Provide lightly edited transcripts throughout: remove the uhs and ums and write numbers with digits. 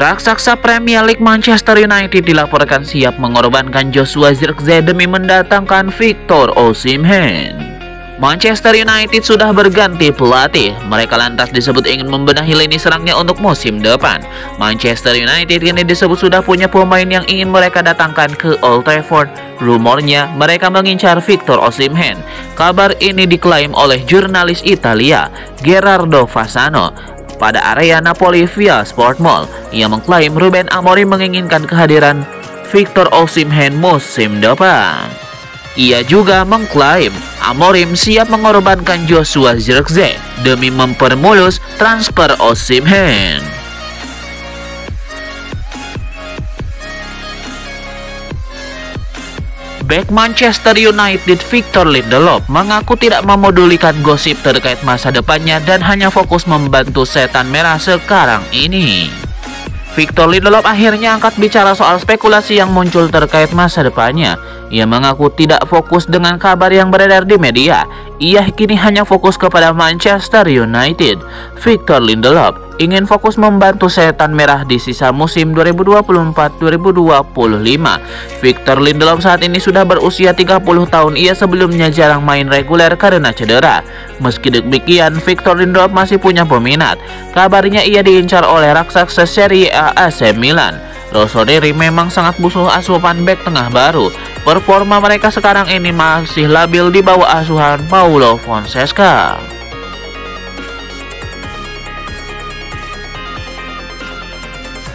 Raksasa Premier League Manchester United dilaporkan siap mengorbankan Joshua Zirkzee demi mendatangkan Victor Osimhen. Manchester United sudah berganti pelatih. Mereka lantas disebut ingin membenahi lini serangnya untuk musim depan. Manchester United kini disebut sudah punya pemain yang ingin mereka datangkan ke Old Trafford. Rumornya mereka mengincar Victor Osimhen. Kabar ini diklaim oleh jurnalis Italia Gerardo Fasano pada area Napoli via Sportmall. Ia mengklaim Ruben Amorim menginginkan kehadiran Victor Osimhen musim depan. Ia juga mengklaim Amorim siap mengorbankan Joshua Zirkzee demi mempermulus transfer Osimhen. Bek Manchester United Victor Lindelof mengaku tidak memedulikan gosip terkait masa depannya dan hanya fokus membantu setan merah sekarang ini. Victor Lindelof akhirnya angkat bicara soal spekulasi yang muncul terkait masa depannya. Ia mengaku tidak fokus dengan kabar yang beredar di media. Ia kini hanya fokus kepada Manchester United. Victor Lindelof ingin fokus membantu setan merah di sisa musim 2024-2025. Victor Lindelof saat ini sudah berusia 30 tahun. Ia sebelumnya jarang main reguler karena cedera. Meski demikian, Victor Lindelof masih punya peminat. Kabarnya ia diincar oleh raksasa Serie A AC Milan. Rossoneri memang sangat butuh asupan bek tengah baru. Performa mereka sekarang ini masih labil di bawah asuhan Paulo Fonseca.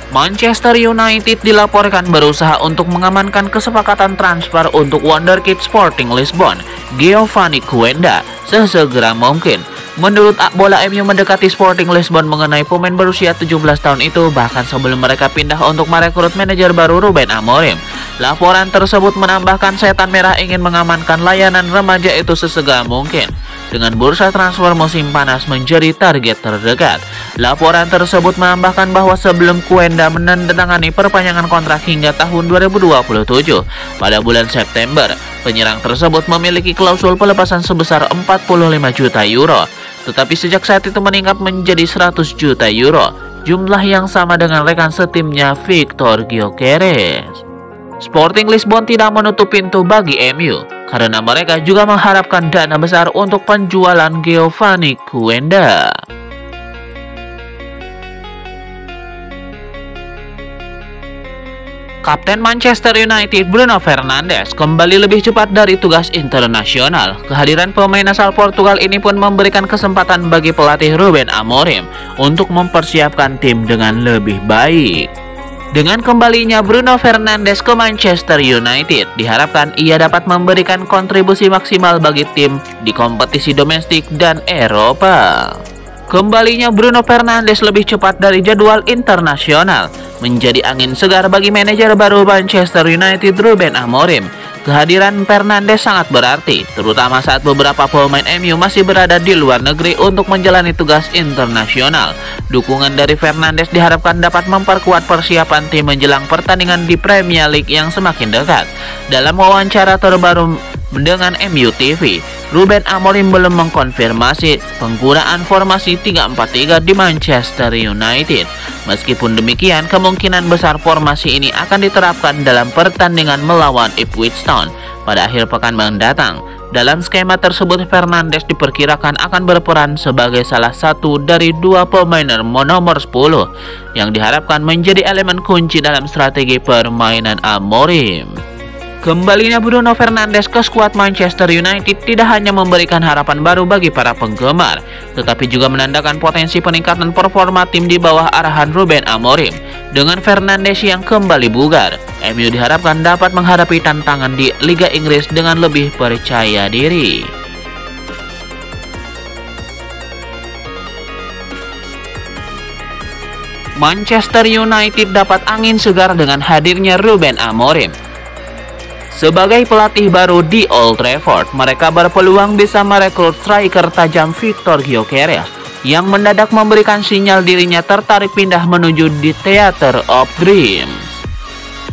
Manchester United dilaporkan berusaha untuk mengamankan kesepakatan transfer untuk wonderkid Sporting Lisbon, Giovanni Quenda, sesegera mungkin. Menurut Bola MU mendekati Sporting Lisbon mengenai pemain berusia 17 tahun itu bahkan sebelum mereka pindah untuk merekrut manajer baru Ruben Amorim. Laporan tersebut menambahkan setan merah ingin mengamankan layanan remaja itu sesegera mungkin dengan bursa transfer musim panas menjadi target terdekat. Laporan tersebut menambahkan bahwa sebelum Quenda menandatangani perpanjangan kontrak hingga tahun 2027 pada bulan September, penyerang tersebut memiliki klausul pelepasan sebesar 45 juta euro. Tetapi sejak saat itu meningkat menjadi 100 juta euro, jumlah yang sama dengan rekan setimnya Victor Gyökeres. Sporting Lisbon tidak menutup pintu bagi MU karena mereka juga mengharapkan dana besar untuk penjualan Giovanni Quenda. Kapten Manchester United Bruno Fernandes kembali lebih cepat dari tugas internasional. Kehadiran pemain asal Portugal ini pun memberikan kesempatan bagi pelatih Ruben Amorim untuk mempersiapkan tim dengan lebih baik. Dengan kembalinya Bruno Fernandes ke Manchester United, diharapkan ia dapat memberikan kontribusi maksimal bagi tim di kompetisi domestik dan Eropa. Kembalinya Bruno Fernandes lebih cepat dari jadwal internasional menjadi angin segar bagi manajer baru Manchester United Ruben Amorim. Kehadiran Fernandes sangat berarti, terutama saat beberapa pemain MU masih berada di luar negeri untuk menjalani tugas internasional. Dukungan dari Fernandes diharapkan dapat memperkuat persiapan tim menjelang pertandingan di Premier League yang semakin dekat. Dalam wawancara terbaru dengan MU TV, Ruben Amorim belum mengkonfirmasi penggunaan formasi 3-4-3 di Manchester United. Meskipun demikian, kemungkinan besar formasi ini akan diterapkan dalam pertandingan melawan Ipswich Town pada akhir pekan mendatang. Dalam skema tersebut, Fernandes diperkirakan akan berperan sebagai salah satu dari dua pemain nomor 10 yang diharapkan menjadi elemen kunci dalam strategi permainan Amorim. Kembalinya Bruno Fernandes ke skuad Manchester United tidak hanya memberikan harapan baru bagi para penggemar, tetapi juga menandakan potensi peningkatan performa tim di bawah arahan Ruben Amorim. Dengan Fernandes yang kembali bugar, MU diharapkan dapat menghadapi tantangan di Liga Inggris dengan lebih percaya diri. Manchester United dapat angin segar dengan hadirnya Ruben Amorim. Sebagai pelatih baru di Old Trafford, mereka berpeluang bisa merekrut striker tajam Victor Gyökeres yang mendadak memberikan sinyal dirinya tertarik pindah menuju di Theatre of Dreams.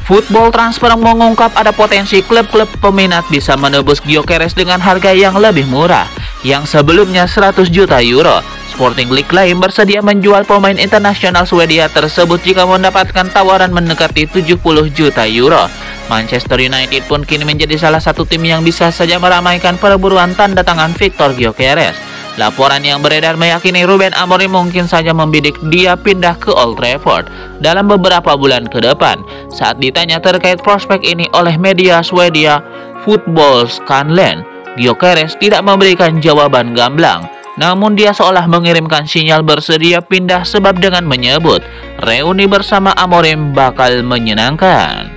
Football Transfer mengungkap ada potensi klub-klub peminat bisa menebus Gyökeres dengan harga yang lebih murah, yang sebelumnya 100 juta euro. Sporting League lain bersedia menjual pemain internasional Swedia tersebut jika mendapatkan tawaran mendekati 70 juta euro. Manchester United pun kini menjadi salah satu tim yang bisa saja meramaikan perburuan tanda tangan Viktor Gyökeres. Laporan yang beredar meyakini Ruben Amorim mungkin saja membidik dia pindah ke Old Trafford dalam beberapa bulan ke depan. Saat ditanya terkait prospek ini oleh media Swedia Fotbollskanalen, Gyökeres tidak memberikan jawaban gamblang. Namun dia seolah mengirimkan sinyal bersedia pindah sebab dengan menyebut reuni bersama Amorim bakal menyenangkan.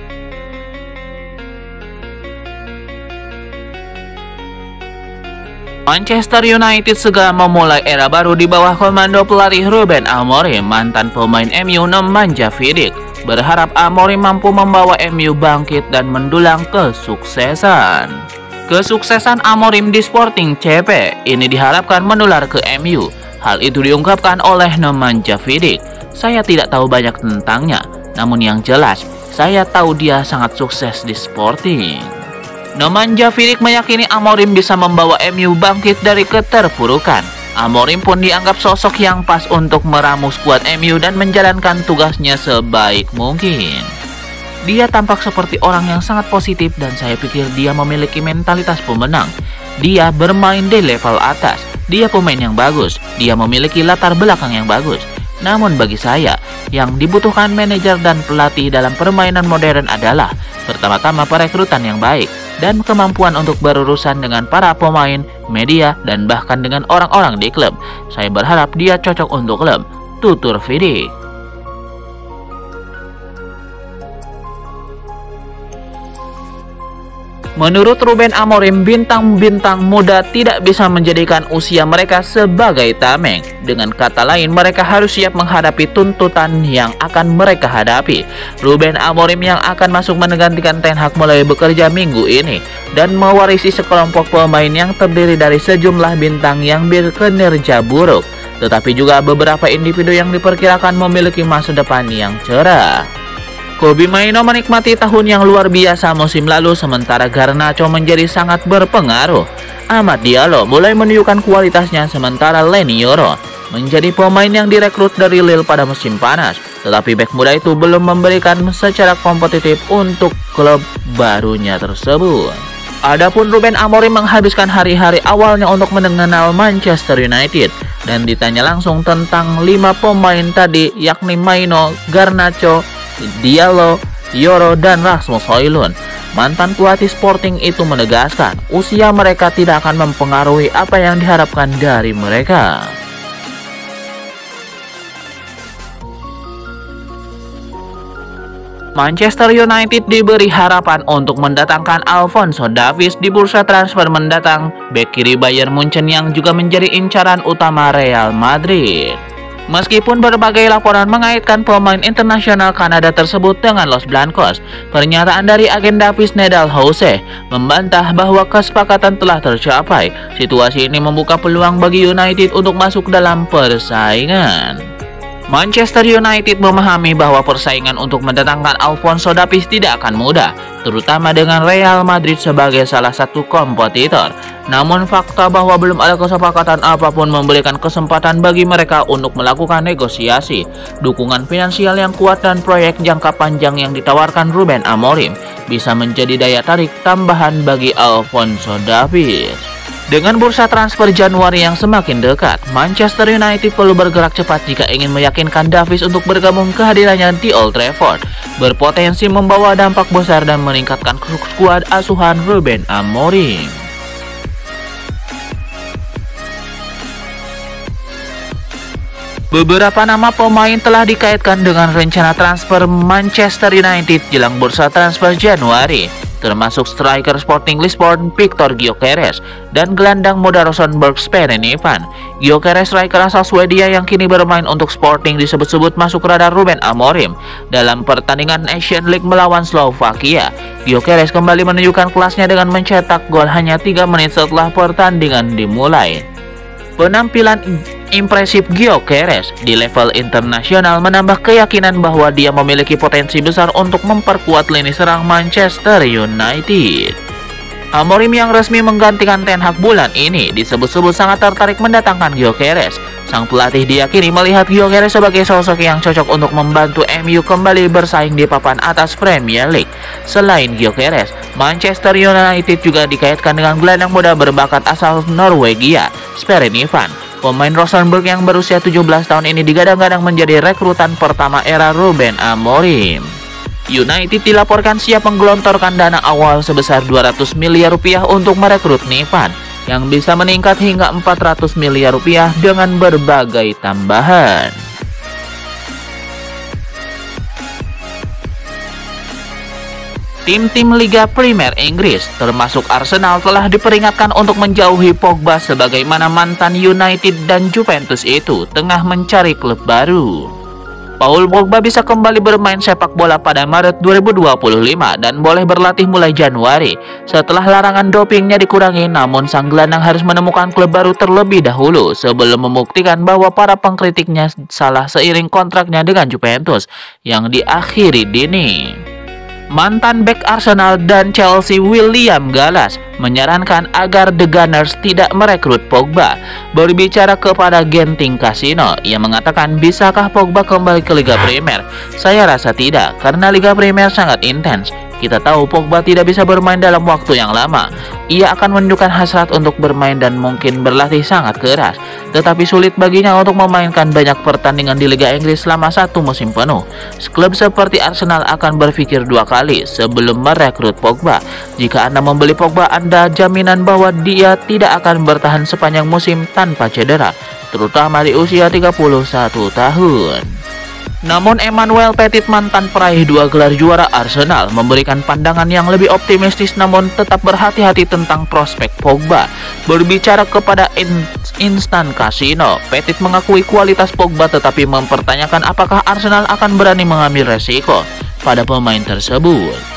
Manchester United segera memulai era baru di bawah komando pelatih Ruben Amorim. Mantan pemain MU Nemanja Vidic berharap Amorim mampu membawa MU bangkit dan mendulang kesuksesan. Kesuksesan Amorim di Sporting CP ini diharapkan menular ke MU. Hal itu diungkapkan oleh Nemanja Vidic. Saya tidak tahu banyak tentangnya, namun yang jelas saya tahu dia sangat sukses di Sporting. Nemanja Vidic meyakini Amorim bisa membawa MU bangkit dari keterpurukan. Amorim pun dianggap sosok yang pas untuk meramu skuad MU dan menjalankan tugasnya sebaik mungkin. Dia tampak seperti orang yang sangat positif dan saya pikir dia memiliki mentalitas pemenang. Dia bermain di level atas, dia pemain yang bagus, dia memiliki latar belakang yang bagus. Namun bagi saya, yang dibutuhkan manajer dan pelatih dalam permainan modern adalah pertama-tama perekrutan yang baik dan kemampuan untuk berurusan dengan para pemain, media, dan bahkan dengan orang-orang di klub. Saya berharap dia cocok untuk klub, tutur Vidic. Menurut Ruben Amorim, bintang-bintang muda tidak bisa menjadikan usia mereka sebagai tameng. Dengan kata lain, mereka harus siap menghadapi tuntutan yang akan mereka hadapi. Ruben Amorim yang akan masuk menggantikan Ten Hag mulai bekerja minggu ini dan mewarisi sekelompok pemain yang terdiri dari sejumlah bintang yang berkinerja buruk, tetapi juga beberapa individu yang diperkirakan memiliki masa depan yang cerah. Kobbie Mainoo menikmati tahun yang luar biasa musim lalu, sementara Garnacho menjadi sangat berpengaruh. Amad Diallo mulai menunjukkan kualitasnya, sementara Leny Yoro menjadi pemain yang direkrut dari Lille pada musim panas. Tetapi bek muda itu belum memberikan secara kompetitif untuk klub barunya tersebut. Adapun Ruben Amorim menghabiskan hari-hari awalnya untuk mengenal Manchester United dan ditanya langsung tentang 5 pemain tadi, yakni Mainoo, Garnacho, Diallo, Yoro, dan Rasmus Højlund. Mantan pelatih Sporting itu menegaskan usia mereka tidak akan mempengaruhi apa yang diharapkan dari mereka. Manchester United diberi harapan untuk mendatangkan Alphonso Davies di bursa transfer mendatang. Bek kiri Bayern Munchen yang juga menjadi incaran utama Real Madrid. Meskipun berbagai laporan mengaitkan pemain internasional Kanada tersebut dengan Los Blancos, pernyataan dari agen Davies Nedalhouze membantah bahwa kesepakatan telah tercapai. Situasi ini membuka peluang bagi United untuk masuk dalam persaingan. Manchester United memahami bahwa persaingan untuk mendatangkan Alphonso Davies tidak akan mudah, terutama dengan Real Madrid sebagai salah satu kompetitor. Namun fakta bahwa belum ada kesepakatan apapun memberikan kesempatan bagi mereka untuk melakukan negosiasi. Dukungan finansial yang kuat dan proyek jangka panjang yang ditawarkan Ruben Amorim bisa menjadi daya tarik tambahan bagi Alphonso Davies. Dengan bursa transfer Januari yang semakin dekat, Manchester United perlu bergerak cepat jika ingin meyakinkan Davies untuk bergabung kehadirannya di Old Trafford. Berpotensi membawa dampak besar dan meningkatkan skuad asuhan Ruben Amorim. Beberapa nama pemain telah dikaitkan dengan rencana transfer Manchester United jelang bursa transfer Januari, termasuk striker Sporting Lisbon Viktor Gyökeres dan gelandang muda Rosenborg Sverre Nypan. Gyökeres, striker asal Swedia yang kini bermain untuk Sporting, disebut-sebut masuk radar Ruben Amorim dalam pertandingan Asian League melawan Slovakia. Gyökeres kembali menunjukkan kelasnya dengan mencetak gol hanya 3 menit setelah pertandingan dimulai. Penampilan impresif Gyökeres di level internasional menambah keyakinan bahwa dia memiliki potensi besar untuk memperkuat lini serang Manchester United. Amorim yang resmi menggantikan Ten Hag bulan ini disebut-sebut sangat tertarik mendatangkan Gyökeres. Sang pelatih diyakini melihat Gyökeres sebagai sosok yang cocok untuk membantu MU kembali bersaing di papan atas Premier League. Selain Gyökeres, Manchester United juga dikaitkan dengan gelandang muda berbakat asal Norwegia, Sverre Nypan. Pemain Rosenborg yang berusia 17 tahun ini digadang-gadang menjadi rekrutan pertama era Ruben Amorim. United dilaporkan siap menggelontorkan dana awal sebesar 200 miliar rupiah untuk merekrut Nypan, yang bisa meningkat hingga 400 miliar rupiah dengan berbagai tambahan. Tim-tim Liga Premier Inggris, termasuk Arsenal, telah diperingatkan untuk menjauhi Pogba sebagaimana mantan United dan Juventus itu tengah mencari klub baru. Paul Pogba bisa kembali bermain sepak bola pada Maret 2025 dan boleh berlatih mulai Januari. Setelah larangan dopingnya dikurangi, namun sang gelandang harus menemukan klub baru terlebih dahulu sebelum membuktikan bahwa para pengkritiknya salah seiring kontraknya dengan Juventus yang diakhiri dini. Mantan bek Arsenal dan Chelsea William Gallas menyarankan agar The Gunners tidak merekrut Pogba. Berbicara kepada Genting Casino, ia mengatakan, bisakah Pogba kembali ke Liga Premier? Saya rasa tidak, karena Liga Premier sangat intens. Kita tahu Pogba tidak bisa bermain dalam waktu yang lama. Ia akan menunjukkan hasrat untuk bermain dan mungkin berlatih sangat keras. Tetapi sulit baginya untuk memainkan banyak pertandingan di Liga Inggris selama satu musim penuh. Klub seperti Arsenal akan berpikir dua kali sebelum merekrut Pogba. Jika Anda membeli Pogba, Anda jaminan bahwa dia tidak akan bertahan sepanjang musim tanpa cedera, terutama di usia 31 tahun. Namun Emmanuel Petit, mantan peraih 2 gelar juara Arsenal, memberikan pandangan yang lebih optimistis namun tetap berhati-hati tentang prospek Pogba. Berbicara kepada Instant Casino, Petit mengakui kualitas Pogba tetapi mempertanyakan apakah Arsenal akan berani mengambil resiko pada pemain tersebut.